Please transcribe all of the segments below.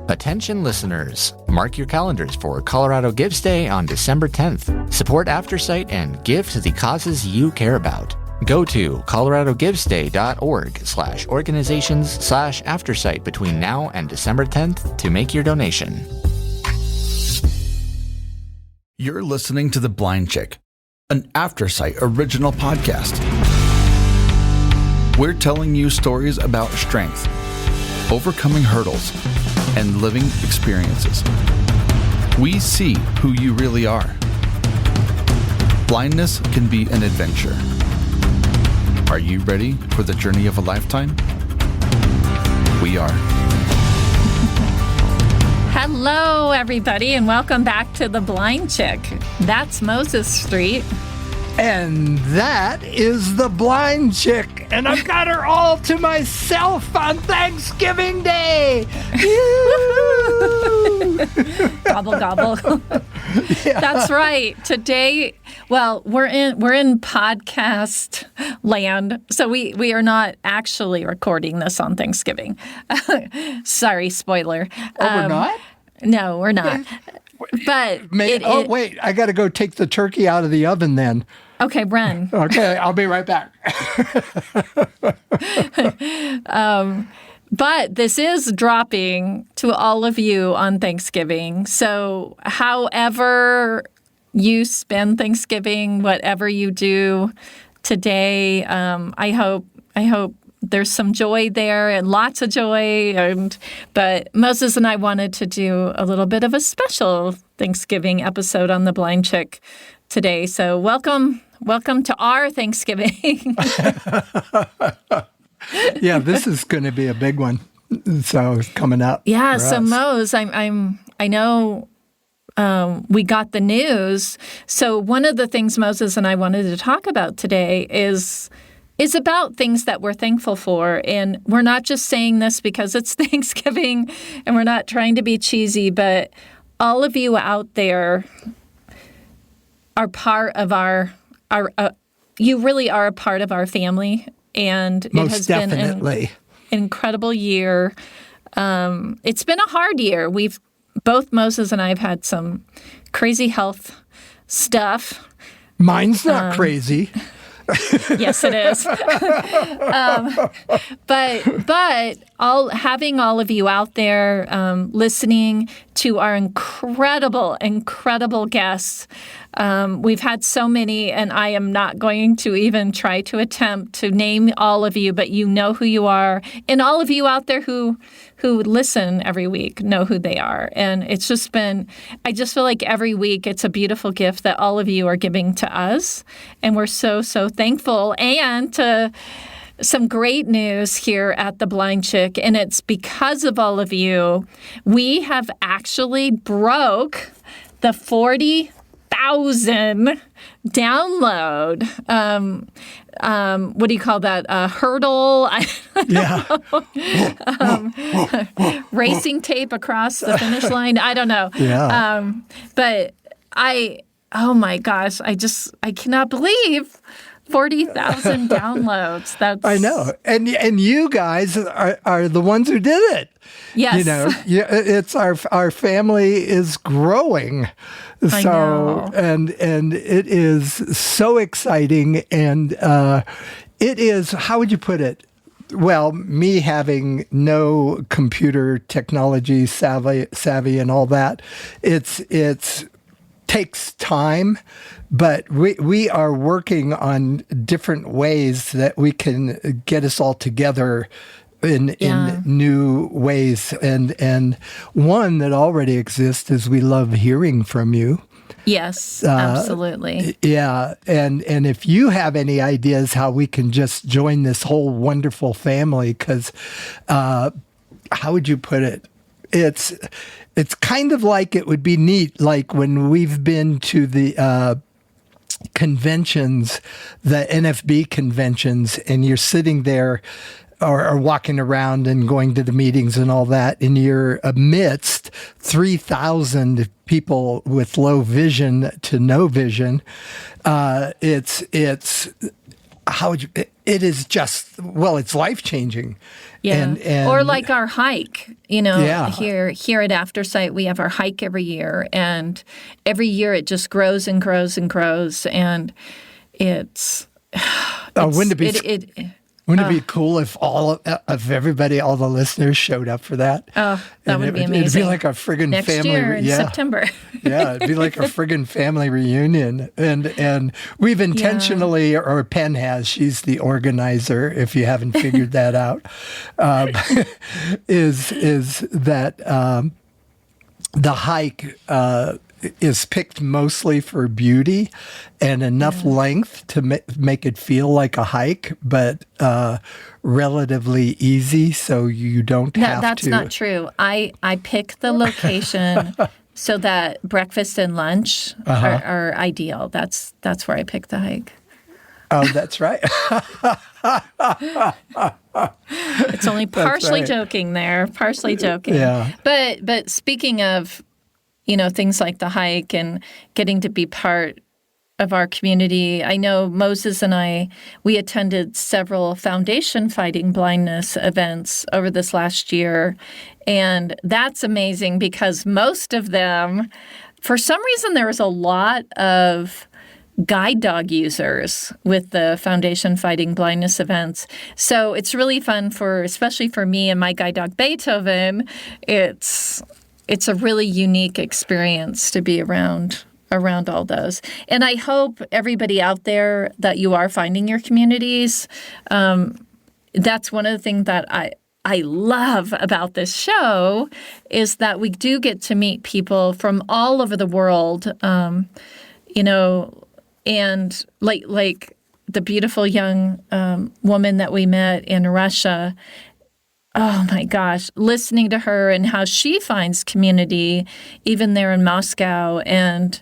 Attention listeners, mark your calendars for Colorado Gives Day on December 10th. Support Aftersight and give to the causes you care about. Go to coloradogivesday.org/organizations/Aftersight between now and December 10th to make your donation. You're listening to The Blind Chick, an Aftersight original podcast. We're telling you stories about strength, overcoming hurdles, and living experiences. We see who you really are. Blindness can be an adventure. Are you ready for the journey of a lifetime? We are. Hello, everybody, and welcome back to The Blind Chick. That's Moses Street. And that is the blind chick. And I've got her all to myself on Thanksgiving Day. Gobble, gobble. Yeah. That's right. Today, well, we're in podcast land, so we are not actually recording this on Thanksgiving. Sorry, spoiler. We're not? No, we're not. But wait, I got to go take the turkey out of the oven then. Okay, run. Okay, I'll be right back. But this is dropping to all of you on Thanksgiving. So however you spend Thanksgiving, whatever you do today, I hope there's some joy there and lots of joy. But Moses and I wanted to do a little bit of a special Thanksgiving episode on The Blind Chick today. So welcome to our Thanksgiving. Yeah, this is going to be a big one. So coming up. Yeah. So Mose, I know we got the news. So one of the things Moses and I wanted to talk about today is about things that we're thankful for. And we're not just saying this because it's Thanksgiving and we're not trying to be cheesy, but all of you out there are part of our you really are a part of our family. And most it has definitely been an incredible year. It's been a hard year. Both Moses and I have had some crazy health stuff. Mine's not crazy. Yes, it is. But having all of you out there listening to our incredible guests. We've had so many, and I am not going to even try to attempt to name all of you, but you know who you are. And all of you out there who listen every week know who they are. And it's just been, I just feel like every week it's a beautiful gift that all of you are giving to us. And we're so thankful. And to some great news here at The Blind Chick, and it's because of all of you, we have actually broke the 40,000 download. What do you call that? Hurdle? Yeah. Racing tape across the finish line? I don't know. Yeah. But oh my gosh, I cannot believe 40,000 downloads. I know. And you guys are the ones who did it. Yes. You know, it's our family is growing. I know. And it is so exciting. And it is, how would you put it? Well, me having no computer technology savvy and all that, it's takes time, but we are working on different ways that we can get us all together in new ways. And one that already exists is we love hearing from you. Yes, absolutely. Yeah. And if you have any ideas how we can just join this whole wonderful family, because how would you put it? It's kind of like it would be neat, like when we've been to the conventions, the NFB conventions, and you're sitting there or walking around and going to the meetings and all that, and you're amidst 3,000 people with low vision to no vision. It's how would you? It is just, well, it's life changing. Yeah. And or like our hike, Yeah. here at Aftersight, we have our hike every year, and every year it just grows and grows and grows, and it's wouldn't it be Wouldn't it be cool if if everybody, all the listeners showed up for that? Oh, that would be amazing. It'd be like a friggin' Next family. year in September. Yeah, it'd be like a friggin' family reunion. And we've intentionally, or Penn has, she's the organizer, if you haven't figured that out, is that the hike is picked mostly for beauty and enough length to make it feel like a hike, but relatively easy, so you don't have to. That's not true. I pick the location so that breakfast and lunch are ideal. That's where I pick the hike. Oh, that's right. It's only partially joking there, partially joking. Yeah. But speaking of things like the hike and getting to be part of our community. I know Moses and we attended several Foundation Fighting Blindness events over this last year. And that's amazing because most of them, for some reason, there was a lot of guide dog users with the Foundation Fighting Blindness events. So it's really fun especially for me and my guide dog Beethoven. It's a really unique experience to be around all those. And I hope everybody out there that you are finding your communities. That's one of the things that I love about this show is that we do get to meet people from all over the world, and like the beautiful young woman that we met in Russia. Oh my gosh, listening to her and how she finds community even there in Moscow. And,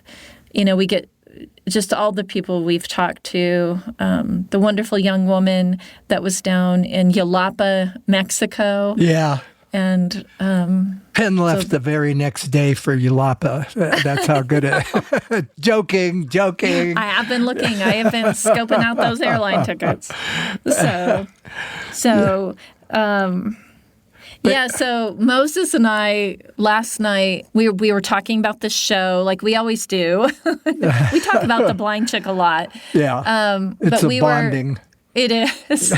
we get just all the people we've talked to, the wonderful young woman that was down in Jalapa, Mexico. Yeah. And Penn left the very next day for Jalapa. That's how good it. Joking. I have been looking. I have been scoping out those airline tickets. So Moses and I last night we were talking about the show like we always do. We talk about the blind chick a lot. Yeah, it's a bonding. It is.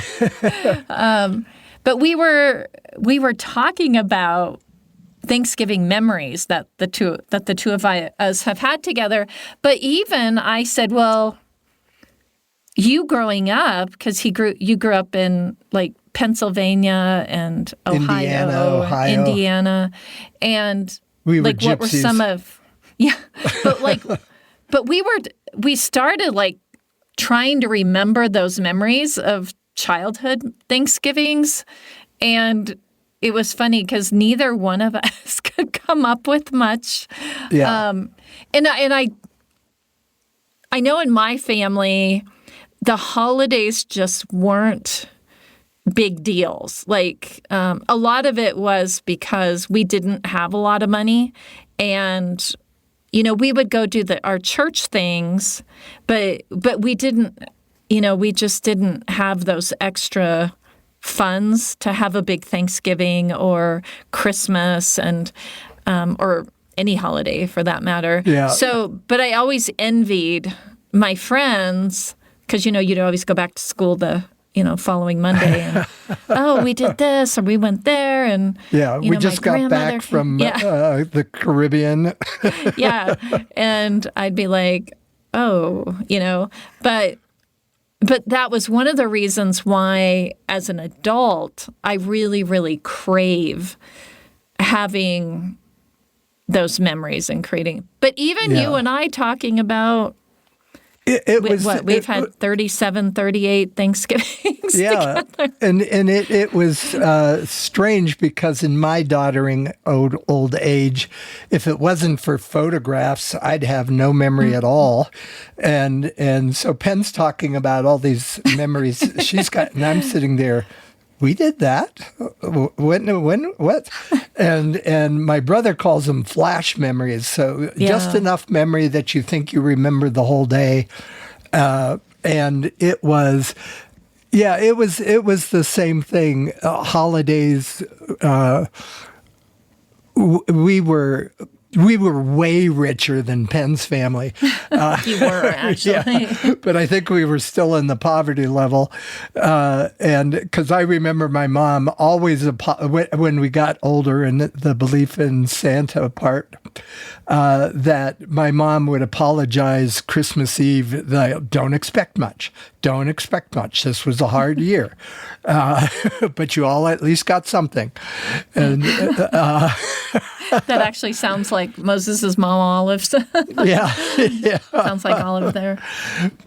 But we were talking about Thanksgiving memories that the two of us have had together. But even I said, well, you growing up, because you grew up in like Pennsylvania and Ohio. Indiana, and we were like what were some of but we started like trying to remember those memories of childhood Thanksgivings, and it was funny because neither one of us could come up with much. Yeah. And I know in my family the holidays just weren't big deals. Like a lot of it was because we didn't have a lot of money, and we would go do our church things, but we didn't. We just didn't have those extra funds to have a big Thanksgiving or Christmas and or any holiday for that matter. Yeah. So, but I always envied my friends because you'd always go back to school the following Monday and we did this or we went there and we just got back from the Caribbean. Yeah, and I'd be like, but that was one of the reasons why, as an adult, I really, really crave having those memories and creating. But even you and I talking about we've had 37, 38 Thanksgivings together. And it was strange because in my doddering old age, if it wasn't for photographs, I'd have no memory at all. And so Penn's talking about all these memories she's got, and I'm sitting there. We did that? When? What? And my brother calls them flash memories. So just enough memory that you think you remember the whole day. And it was Yeah, it was the same thing. Holidays, we were way richer than Penn's family. You were, actually. Yeah, but I think we were still in the poverty level. And because I remember my mom always, when we got older and the belief in Santa part, that my mom would apologize Christmas Eve, don't expect much. Don't expect much. This was a hard year. But you all at least got something. And That actually sounds like Moses' mom Olive. yeah. Sounds like Olive there.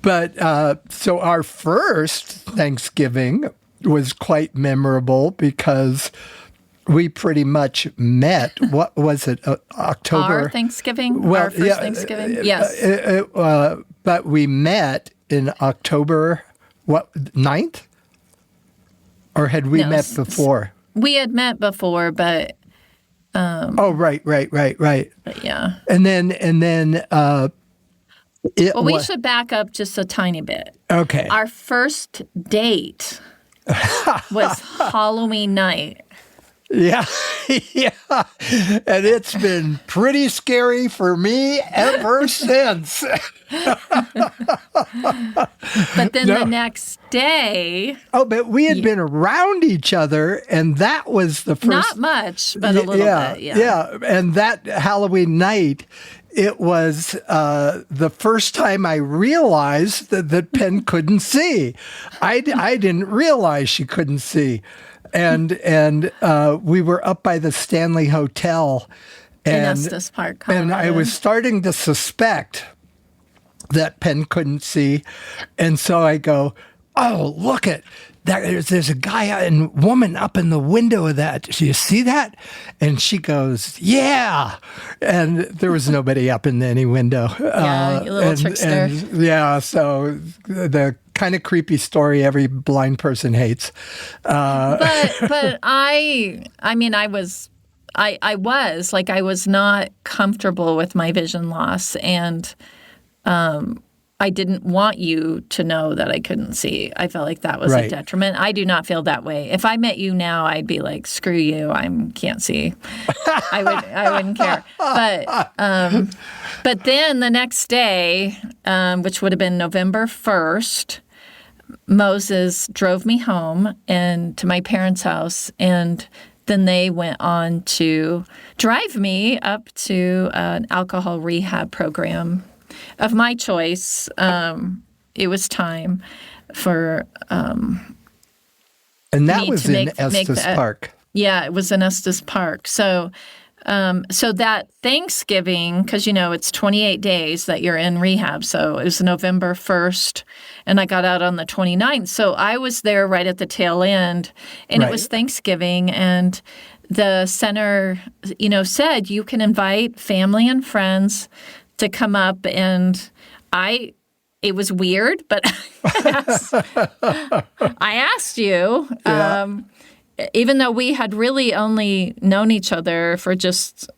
But so our first Thanksgiving was quite memorable because we pretty much met. What was it? October. Our Thanksgiving? Well, Our first Thanksgiving? Yes. But we met in October, 9th? Or had we met before? We had met before, but Oh, right. but yeah. And then Well, we should back up just a tiny bit. Okay. Our first date was Halloween night. Yeah. Yeah. And it's been pretty scary for me ever since. But then the next day, Oh, but we had been around each other, and that was the first. not much, but a little bit. Yeah. Yeah. And that Halloween night, it was the first time I realized that Penn couldn't see. I didn't realize she couldn't see. And we were up by the Stanley Hotel. In Estes Park, Colorado. And I was starting to suspect that Penn couldn't see. And so I go, oh, look at that. There's a guy and woman up in the window of that. Do you see that? And she goes, yeah. And there was nobody up in any window. Yeah, you little trickster. Yeah, so the kind of creepy story every blind person hates. But I was not comfortable with my vision loss, and I didn't want you to know that I couldn't see. I felt like that was a detriment. I do not feel that way. If I met you now, I'd be like, screw you, I can't see. I wouldn't care. But then the next day, which would have been November 1st, Moses drove me home and to my parents' house, and then they went on to drive me up to an alcohol rehab program of my choice. It was time for and that was in Estes Park. Yeah, it was in Estes Park. So that Thanksgiving, because, it's 28 days that you're in rehab. So it was November 1st, and I got out on the 29th. So I was there right at the tail end, and it was Thanksgiving. And the center, said you can invite family and friends to come up. And it was weird, but I asked you. Yeah. Even though we had really only known each other for just,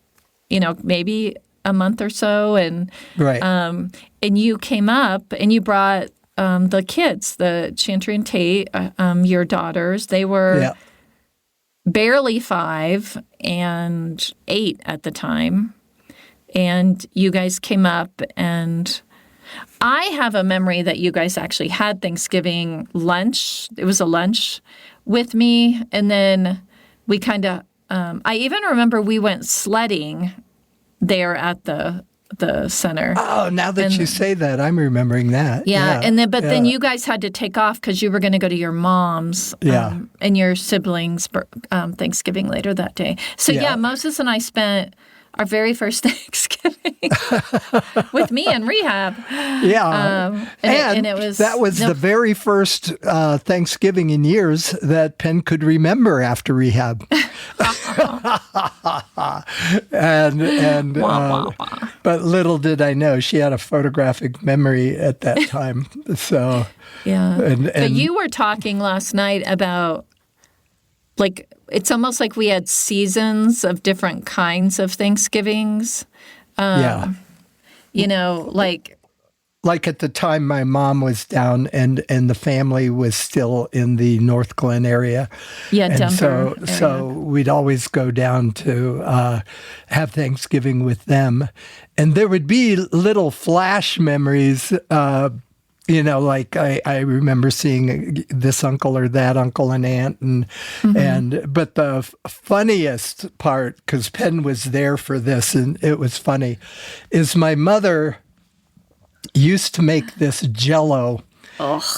maybe a month or so, and you came up and you brought the kids, the Chantry and Tate, your daughters. They were barely 5 and 8 at the time, and you guys came up, and I have a memory that you guys actually had Thanksgiving lunch. It was a lunch with me, and then we kind of I even remember we went sledding there at the center. Oh, now that you say that, I'm remembering that. Yeah. And then you guys had to take off because you were going to go to your mom's and your siblings' Thanksgiving later that day. So Moses and I spent our very first Thanksgiving with me in rehab. Yeah. And it was the very first Thanksgiving in years that Penn could remember after rehab. and but little did I know she had a photographic memory at that time. So but you were talking last night about, like, it's almost like we had seasons of different kinds of Thanksgivings. Like like at the time my mom was down and the family was still in the North Glen area. Yeah, and Denver so we'd always go down to have Thanksgiving with them. And there would be little flash memories, like I remember seeing this uncle or that uncle and aunt, but the funniest part, because Penn was there for this and it was funny, is my mother used to make this Jell-O,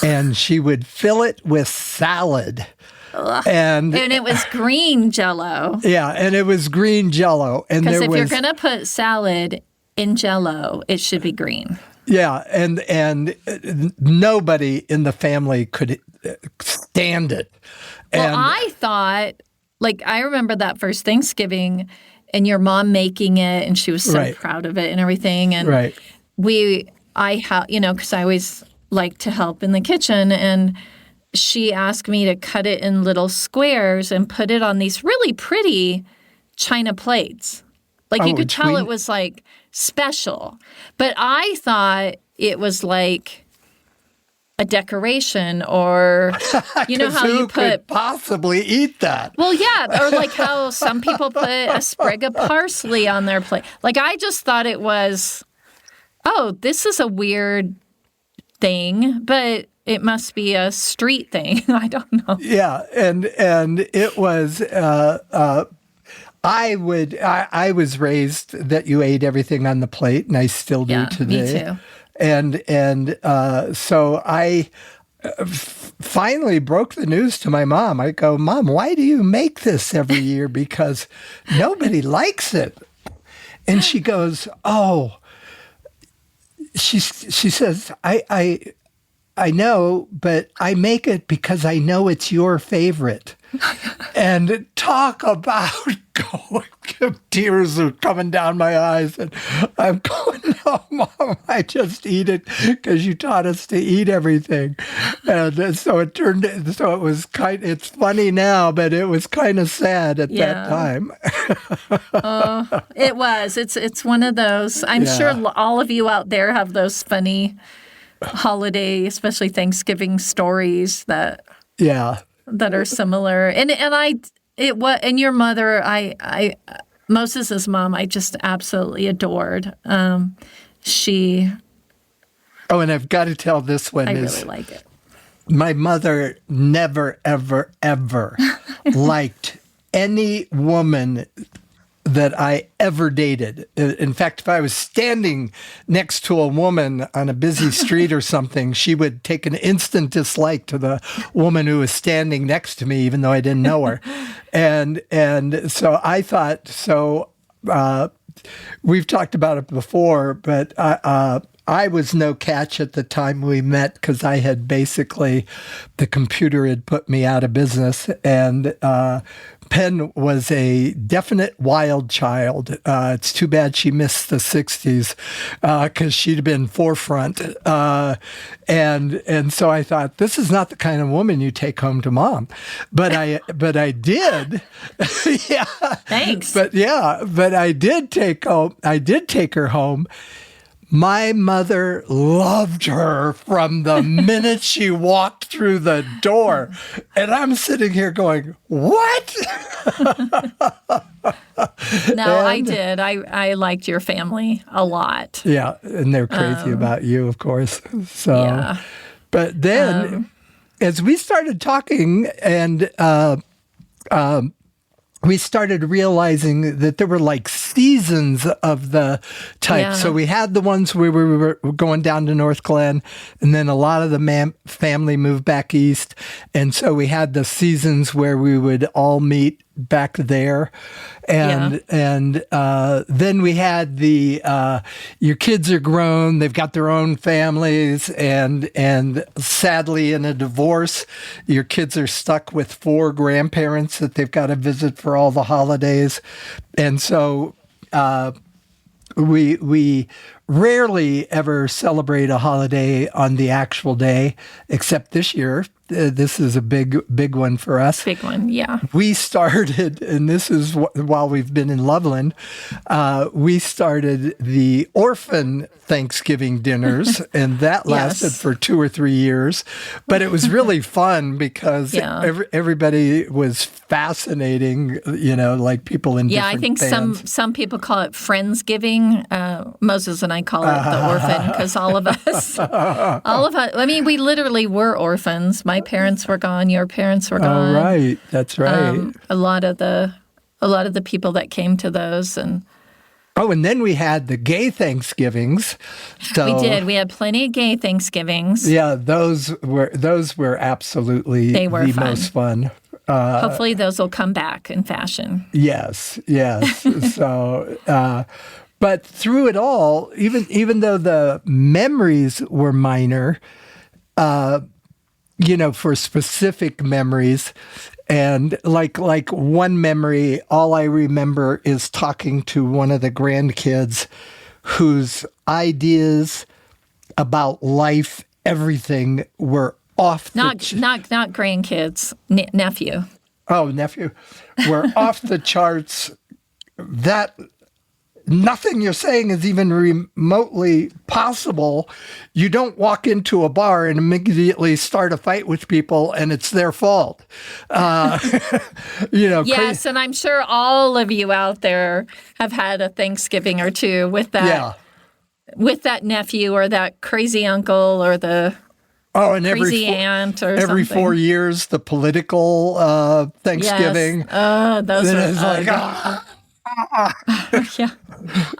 and she would fill it with salad. And it was green Jell-O. Yeah, and it was green Jell-O. Because if you're going to put salad in Jell-O, it should be green. Yeah, and nobody in the family could stand it. Well, I thought, I remember that first Thanksgiving and your mom making it, and she was so proud of it and everything. And because I always like to help in the kitchen, and she asked me to cut it in little squares and put it on these really pretty china plates. You could tell it was special. But I thought it was like a decoration, or how you could possibly eat that? Well, yeah, or how some people put a sprig of parsley on their plate. I just thought it was, this is a weird thing, but it must be a street thing. I don't know. Yeah, and it was. I was raised that you ate everything on the plate, and I still do today. Me too. And so I finally broke the news to my mom. I go, Mom, why do you make this every year? Because nobody likes it. And she goes, she says, I know, but I make it because I know it's your favorite. And talk about tears are coming down my eyes. And I'm going, no, Mom, I just eat it because you taught us to eat everything. And so it was it's funny now, but it was kind of sad at that time. It was. It's one of those. I'm sure all of you out there have those funny holiday, especially Thanksgiving stories that are similar. And your mother, Moses' mom, I just absolutely adored. She. Oh, and I've got to tell this one. I really like it. My mother never, ever, ever liked any woman that I ever dated. In fact, if I was standing next to a woman on a busy street or something, she would take an instant dislike to the woman who was standing next to me, even though I didn't know her. And so I thought, we've talked about it before, but I was no catch at the time we met because I had the computer had put me out of business, and Penn was a definite wild child. It's too bad she missed the 60s because she'd have been forefront. And so I thought, this is not the kind of woman you take home to Mom. But I did. Yeah. Thanks. But I did take her home. My mother loved her from the minute she walked through the door. And I'm sitting here going, what? I did. I liked your family a lot. Yeah, and they're crazy about you, of course. So, but then as we started talking and we started realizing that there were seasons of the type. Yeah. So we had the ones where we were going down to North Glen, and then a lot of the family moved back east. And so we had the seasons where we would all meet back there. And then we had your kids are grown, they've got their own families, and sadly in a divorce, your kids are stuck with 4 grandparents that they've got to visit for all the holidays. And so we rarely ever celebrate a holiday on the actual day, except this year. this is a big one for us. Big one, yeah. We started, and this is while we've been in Loveland, we started the orphan Thanksgiving dinners, and that lasted for 2 or 3 years. But it was really fun because everybody was fascinating, like people in different I think bands. some people call it Friendsgiving. Moses and I call it the orphan because all of us, I mean, we literally were orphans. My parents were gone. Your parents were gone. Oh, right. That's right. A lot of the people that came to those and then we had the gay Thanksgivings. So, we did. We had plenty of gay Thanksgivings. Yeah, those were absolutely the most fun. Hopefully those will come back in fashion. Yes. So, but through it all, even though the memories were minor, for specific memories. And like one memory, all I remember is talking to one of the grandkids whose ideas about life, everything were off not grandkids, nephew. Oh, nephew. Were off the charts. That nothing you're saying is even remotely possible. You don't walk into a bar and immediately start a fight with people and it's their fault. Yes, and I'm sure all of you out there have had a Thanksgiving or two with that, with that nephew or that crazy uncle or the crazy aunt or every something. 4 years, the political Thanksgiving. Yes. Those are like, yeah,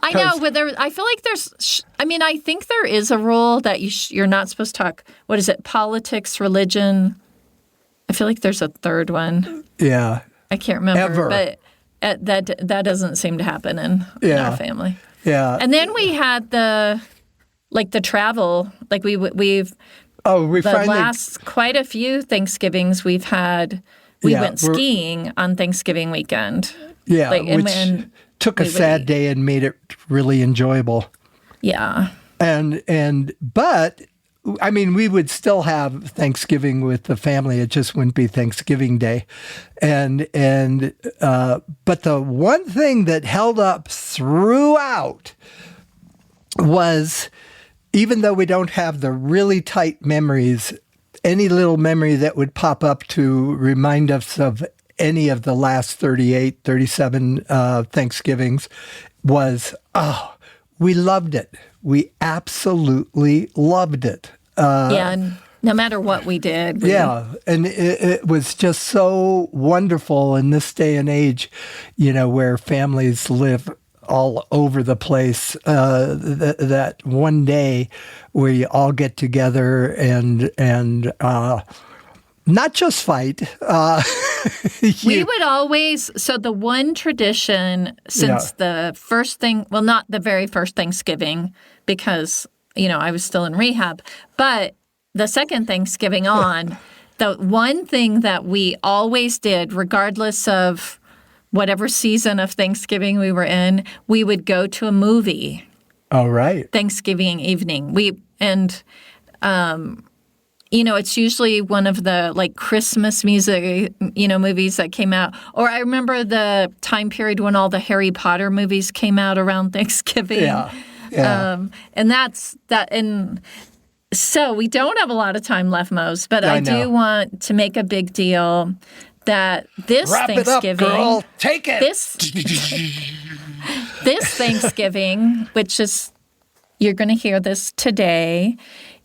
I know. But I feel like there's. I think there is a rule that you're not supposed to talk. What is it? Politics, religion. I feel like there's a third one. Yeah, I can't remember. Ever. But that doesn't seem to happen in our family. Yeah, and then we had the travel. Like we've. Last quite a few Thanksgivings we've had. We went skiing on Thanksgiving weekend. Yeah, which took a sad day and made it really enjoyable. Yeah. But we would still have Thanksgiving with the family. It just wouldn't be Thanksgiving Day. But the one thing that held up throughout was, even though we don't have the really tight memories, any little memory that would pop up to remind us of any of the last 38, 37 Thanksgivings was, we loved it. We absolutely loved it. And no matter what we did. And it was just so wonderful in this day and age, where families live all over the place, that one day where you all get together and not just fight. We would always, so the one tradition since the first not the very first Thanksgiving, because, I was still in rehab, but the second Thanksgiving on, the one thing that we always did, regardless of whatever season of Thanksgiving we were in, we would go to a movie. All right. Thanksgiving evening. It's usually one of the Christmas music, movies that came out. Or I remember the time period when all the Harry Potter movies came out around Thanksgiving. Yeah. And that's that. And so we don't have a lot of time left, Mose, but I do want to make a big deal that this Wrap Thanksgiving, it up, girl. Take it. This Thanksgiving, which is, you're going to hear this today,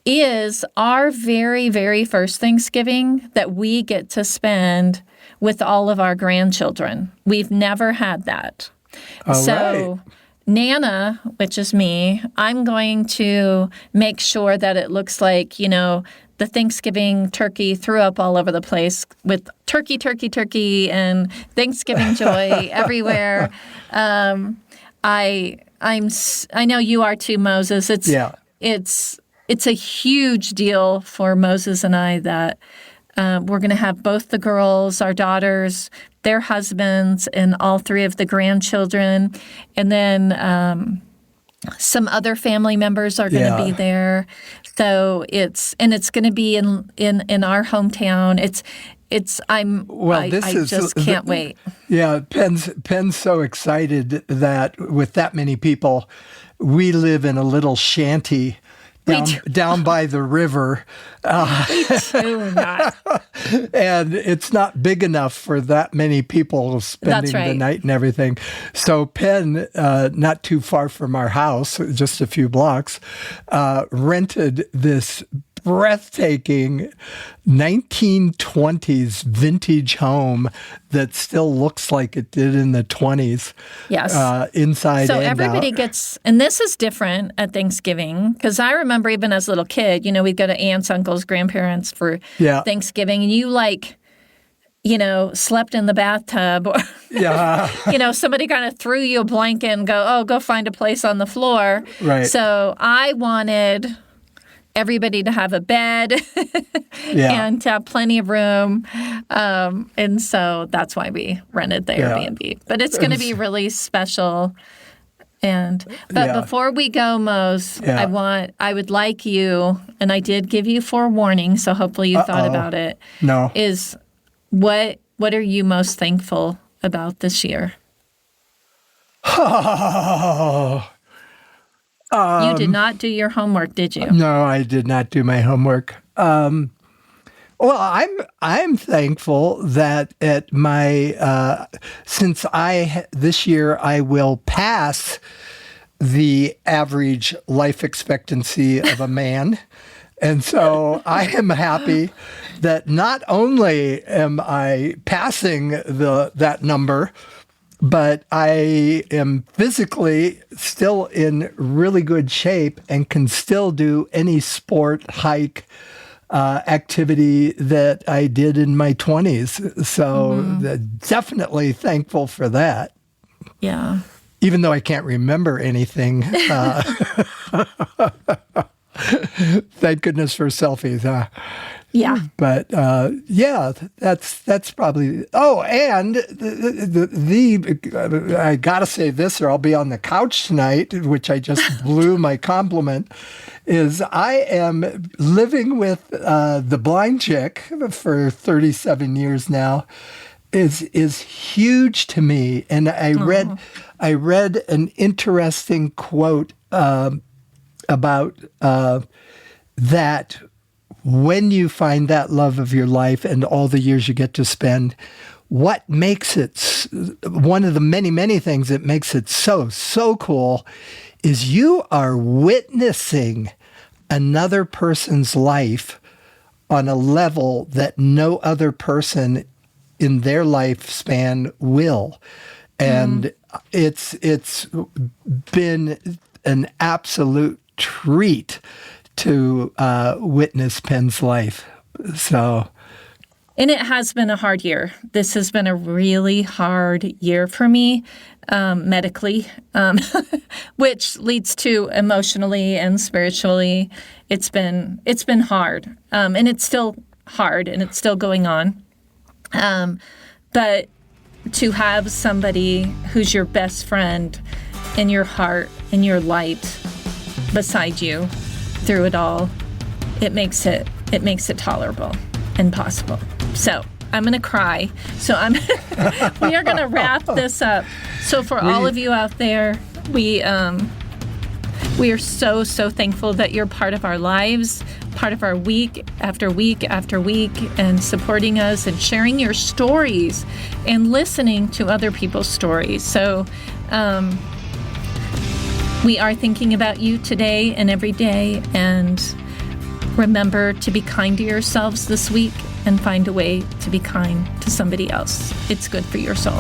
is our very, very first Thanksgiving that we get to spend with all of our grandchildren. We've never had that. Right. Nana, which is me, I'm going to make sure that it looks like, the Thanksgiving turkey threw up all over the place with turkey, and Thanksgiving joy everywhere. I know you are too, Moses. It's a huge deal for Moses and I that we're going to have both the girls, our daughters, their husbands, and all three of the grandchildren. And then Some other family members are going to be there. So it's going to be in our hometown. I just can't wait. Yeah, Penn's so excited that with that many people, we live in a little shanty down by the river. Me too, not. And it's not big enough for that many people spending the night and everything. So Penn, not too far from our house, just a few blocks, rented this breathtaking 1920s vintage home that still looks like it did in the 20s. Yes. Inside so and everybody out. gets, and this is different at Thanksgiving, because I remember even as a little kid, we'd go to aunts, uncles, grandparents for Thanksgiving, and you slept in the bathtub, or somebody kind of threw you a blanket and go find a place on the floor. Right. So I wanted everybody to have a bed and to have plenty of room. And so that's why we rented the Airbnb. But it's going to be really special. But before we go, Mose, I would like you, and I did give you forewarning, so hopefully you thought about it. No. Is what are you most thankful about this year? You did not do your homework, did you? No, I did not do my homework. Well, I'm thankful that at my since this year I will pass the average life expectancy of a man. And so I am happy that not only am I passing that number, but I am physically still in really good shape and can still do any sport, hike, activity that I did in my 20s. So definitely thankful for that. Yeah. Even though I can't remember anything. Thank goodness for selfies, huh? Yeah. But that's probably. Oh, and I gotta say this, or I'll be on the couch tonight, which I just blew my compliment. Is I am living with the blind chick for 37 years now. Is huge to me, and I read an interesting quote about that. When you find that love of your life and all the years you get to spend, what makes it, one of the many, many things that makes it so cool is you are witnessing another person's life on a level that no other person in their lifespan will. And it's been an absolute treat to witness Penn's life. So, and it has been a hard year. This has been a really hard year for me medically, which leads to emotionally and spiritually. It's been hard, and it's still hard, and it's still going on. But to have somebody who's your best friend in your heart, in your light, beside you through it all, it makes it tolerable and possible. So I'm going to cry. So we are going to wrap this up. So for all of you out there, we are so thankful that you're part of our lives, part of our week after week after week, and supporting us and sharing your stories and listening to other people's stories. So we are thinking about you today and every day, and remember to be kind to yourselves this week and find a way to be kind to somebody else. It's good for your soul.